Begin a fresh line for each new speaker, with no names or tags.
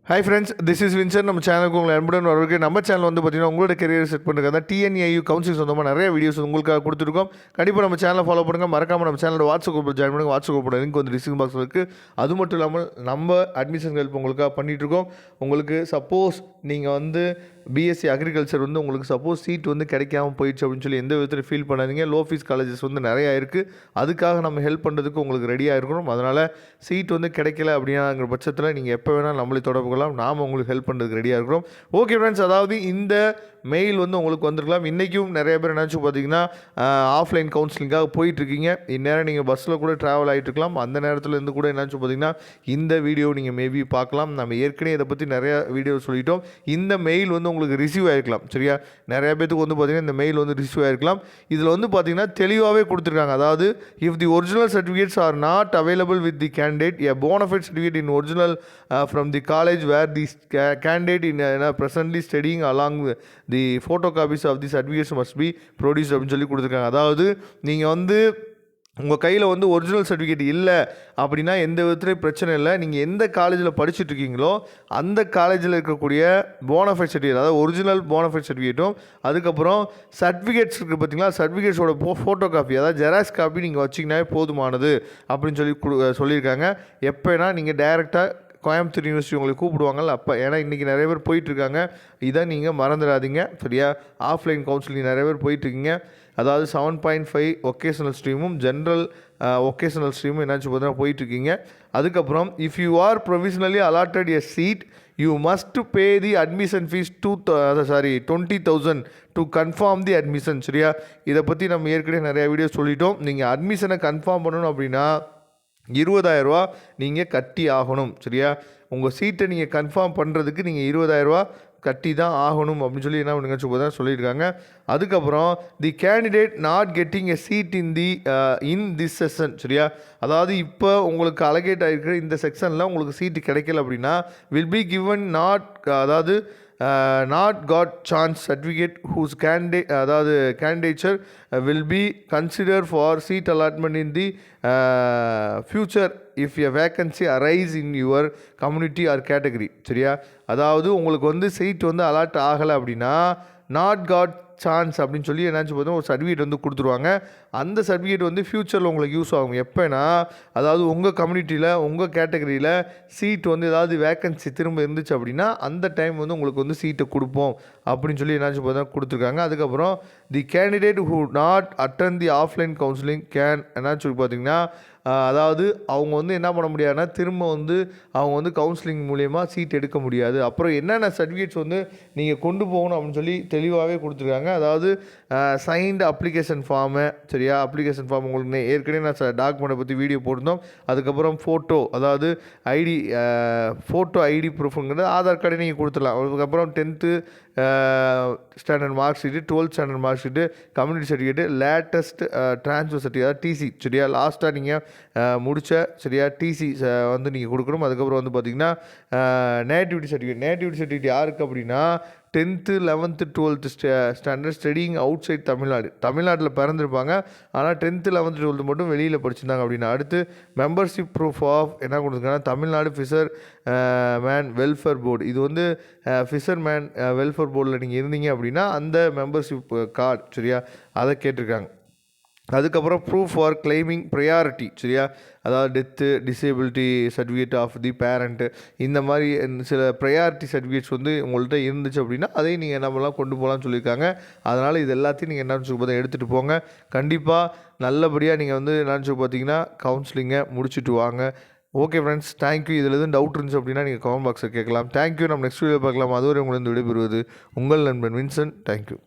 Hi friends, this is Vinson. நம்ம சேனலுக்கு உங்களை அன்புடன் வரவேற்கு. நம்ம சேனல் வந்து பார்த்தீங்கன்னா உங்களோட கெரியர் செட் பண்ணுறது தான் டிஎன்ஐயு கவுன்சிலிங் சொந்தமாக நிறைய வீடியோஸ் உங்களுக்காக கொடுத்துருக்கோம். கண்டிப்பாக நம்ம சேனலை ஃபாலோ பண்ணுங்கள். மறக்காமல் நம்ம சேனலோட வாட்ஸ்அப் குரூப் ஜாயின் பண்ணுங்கள். வாட்ஸ்அப் குரூப்போட லிங்க் வந்து டிஸ்கிரிப்ஷன் பாக்ஸில் இருக்குது. அது மட்டும் இல்லாமல் நம்ம அட்மிஷன் ஹெல்ப் உங்களுக்காக பண்ணிகிட்ருக்கோம். உங்களுக்கு சப்போஸ் நீங்கள் வந்து பிஎஸ்சி அக்ரிகல்ச்சர் வந்து உங்களுக்கு சப்போஸ் சீட் வந்து கிடைக்காமல் போயிடுச்சு அப்படின்னு சொல்லி எந்த விதத்தில் ஃபீல் பண்ணாதீங்க. லோ ஃபீஸ் காலேஜஸ் வந்து நிறையா இருக்குது. அதுக்காக நம்ம ஹெல்ப் பண்ணுறதுக்கு உங்களுக்கு ரெடியாக இருக்கணும். அதனால் சீட் வந்து கிடைக்கல அப்படிங்கிற பட்சத்தில் நீங்கள் எப்போ வேணால் நம்மளை தொடர்பு கொள்ளலாம். நாம் உங்களுக்கு ஹெல்ப் பண்ணுறதுக்கு ரெடியாக இருக்கிறோம். ஓகே ஃப்ரெண்ட்ஸ், அதாவது இந்த மெயில் வந்து உங்களுக்கு வந்திருக்கலாம். இன்றைக்கும் நிறைய பேர் என்னாச்சு பார்த்தீங்கன்னா ஆஃப்லைன் கவுன்சிலிங்காக போயிட்டுருக்கீங்க. இந்நேரம் நீங்கள் பஸ்ஸில் கூட ட்ராவல் ஆகிட்டு இருக்கலாம். அந்த நேரத்தில் இருந்து கூட என்னாச்சு பார்த்தீங்கன்னா இந்த வீடியோ நீங்கள் மேபி பார்க்கலாம். நம்ம ஏற்கனவே இதை பற்றி நிறையா வீடியோ சொல்லிட்டோம். இந்த மெயில் வந்து உங்களுக்கு ரிசீவ் ஆகிருக்கலாம். சரியா, நிறைய பேருக்கு வந்து பார்த்தீங்கன்னா இந்த மெயில் வந்து ரிசீவ் ஆகிருக்கலாம். இதில் வந்து பார்த்தீங்கன்னா தெளிவாகவே கொடுத்துருக்காங்க. அதாவது if the original certificates are not available with the candidate, a bona fide certificate in original from the college where the candidate in presently studying along the photocopies of the certificates must be produced அப்படின்னு சொல்லி கொடுத்துருக்காங்க. அதாவது நீங்கள் வந்து உங்கள் கையில் வந்து original certificate இல்லை அப்படின்னா எந்த விதத்துலையும் பிரச்சனை இல்லை. நீங்கள் எந்த காலேஜில் படிச்சுட்ருக்கீங்களோ அந்த காலேஜில் இருக்கக்கூடிய போனஃபைட் சர்டிஃபிகேட், அதாவது ஒரிஜினல் போனஃபைட் சர்டிஃபிகேட்டும் அதுக்கப்புறம் சர்டிஃபிகேட்ஸ் இருக்குது பார்த்தீங்களா, சர்டிஃபிகேட்ஸோட ஃபோட்டோ காப்பி, அதாவது ஜெராக்ஸ் காப்பி நீங்கள் வச்சிங்கனாவே போதுமானது அப்படின்னு சொல்லி சொல்லியிருக்காங்க. எப்போனா நீங்கள் டைரெக்டாக கோயம்புத்தூர் யூனிவர்சிட்டி உங்களை கூப்பிடுவாங்கள்ல அப்போ, ஏன்னா இன்றைக்கி நிறைய பேர் போயிட்டுருக்காங்க. இதை நீங்கள் மறந்துடாதீங்க. சரியா, ஆஃப்லைன் கவுன்சிலிங் நிறைய பேர் போயிட்டுருக்கீங்க. அதாவது 7.5 ஒகேஷனல் ஸ்ட்ரீமும் ஜென்ரல் ஒகேஷனல் ஸ்ட்ரீமும் என்னாச்சு பார்த்தீங்கன்னா போயிட்டுருக்கீங்க. அதுக்கப்புறம் if you are provisionally allotted a seat you must pay the admission fees 20,000 to confirm the admission. சரியா, இதை பற்றி நம்ம ஏற்கனவே நிறையா வீடியோ சொல்லிட்டோம். நீங்கள் அட்மிஷனை கன்ஃபார்ம் பண்ணணும் அப்படின்னா 20,000 ரூபா நீங்கள் கட்டி ஆகணும். சரியா, உங்கள் சீட்டை நீங்கள் கன்ஃபார்ம் பண்ணுறதுக்கு நீங்கள் 20,000 ரூபா கட்டி தான் ஆகணும் அப்படின்னு சொல்லி என்ன பண்ணுங்க சொல்லியிருக்காங்க. அதுக்கப்புறம் the candidate not getting a seat in this section. சரியா, அதாவது இப்போ உங்களுக்கு அலகேட் ஆகிருக்கிற இந்த செக்ஷனில் உங்களுக்கு சீட்டு கிடைக்கல அப்படின்னா வில் பி கிவன் அதாவது not got chance certificate whose அதாவது candidature will be consider for seat allotment in the future if a vacancy arise in your community or category. சரியா, அதாவது உங்களுக்கு வந்து சீட் வந்து அலாட் ஆகலை அப்படின்னா நாட் காட் சான்ஸ் அப்படின்னு சொல்லி என்னாச்சு பார்த்தோம் ஒரு சர்டிஃபிகேட் வந்து கொடுத்துருவாங்க. அந்த சர்டிஃபிகேட் வந்து ஃப்யூச்சரில் உங்களுக்கு யூஸ் ஆகும். எப்போனா அதாவது உங்கள் கம்யூனிட்டியில் உங்கள் கேட்டகரியில் சீட் வந்து ஏதாவது வேக்கன்சி திரும்ப இருந்துச்சு அப்படின்னா அந்த டைம் வந்து உங்களுக்கு வந்து சீட்டை கொடுப்போம் அப்படின்னு சொல்லி என்னாச்சு பார்த்தா கொடுத்துருக்காங்க. அதுக்கப்புறம் the candidate who not attend the offline counselling can என்னாச்சு சொல்லி பார்த்தீங்கன்னா அதாவது அவங்க வந்து என்ன பண்ண முடியாதுன்னா திரும்ப வந்து அவங்க வந்து கவுன்சிலிங் மூலயமா சீட் எடுக்க முடியாது. அப்புறம் என்னென்ன சர்டிஃபிகேட்ஸ் வந்து நீங்கள் கொண்டு போகணும் அப்படின்னு சொல்லி தெளிவாகவே கொடுத்துருக்காங்க. அதாவது சைன்டு அப்ளிகேஷன் ஃபார்மு. சரியா, அப்ளிகேஷன் ஃபார்ம் உங்களுக்கு ஏற்கனவே நான் டாக்குமெண்ட்டை பற்றி வீடியோ போட்டிருந்தோம். அதுக்கப்புறம் ஃபோட்டோ, அதாவது ஃபோட்டோ ஐடி ப்ரூஃபுங்கிறது ஆதார் கார்டை நீங்கள் கொடுத்துடலாம். அதுக்கப்புறம் 10th standard mark sheet, 12th standard mark sheet, community certificate, latest transfer certificate, அதாவது டிசி. சரியா, லாஸ்ட்டாக நீங்கள் முடித்த சரியா டிசி வந்து நீங்கள் கொடுக்கணும். அதுக்கப்புறம் வந்து பார்த்திங்கன்னா நேட்டிவிட்டி சர்டிஃபிகேட் யாருக்கு அப்படின்னா 10th 11th 12th standard studying out side தமிழ்நாட்டில் பிறந்திருப்பாங்க. ஆனால் 10th 11th 12th மட்டும் வெளியில் படிச்சிருந்தாங்க அப்படின்னா. அடுத்து மெம்பர்ஷிப் ப்ரூஃப் ஆஃப் என்ன கொடுத்துருக்காங்கன்னா Tamil Nadu fisherman welfare board. இது வந்து ஃபிஷர் மேன் வெல்ஃபேர் போர்டில் நீங்கள் இருந்தீங்க அப்படின்னா அந்த மெம்பர்ஷிப் கார்டு. சரியா, அதை கேட்டிருக்காங்க. அதுக்கப்புறம் ப்ரூஃப் ஃபார் கிளைமிங் ப்ரையாரிட்டி. சரியா, அதாவது death, disability certificate of the parent, இந்த மாதிரி சில ப்ரையாரிட்டி சர்டிஃபிகேட்ஸ் வந்து உங்கள்கிட்ட இருந்துச்சு அப்படின்னா அதையும் நீங்கள் என்ன பண்ணலாம் கொண்டு போகலான்னு சொல்லியிருக்காங்க. அதனால் இது எல்லாத்தையும் நீங்கள் என்ன சொல்லி பார்த்தா எடுத்துகிட்டு போங்க. கண்டிப்பாக நல்லபடியாக நீங்கள் வந்து என்னன்னு சொல்லி பார்த்தீங்கன்னா கவுன்சிலிங்கை முடிச்சுட்டு வாங்க. Okay friends, thank you. இதில் எதுவும் டவுட் இருந்துச்சு அப்படின்னா நீங்கள் கமெண்ட் பாக்ஸில் கேட்கலாம். தேங்க்யூ. நம்ம நெக்ஸ்ட் வீடியோ பார்க்கலாம். அதுவரை உங்களை விடைபெறுவது உங்கள் நண்பன் வின்சன். தேங்க்யூ.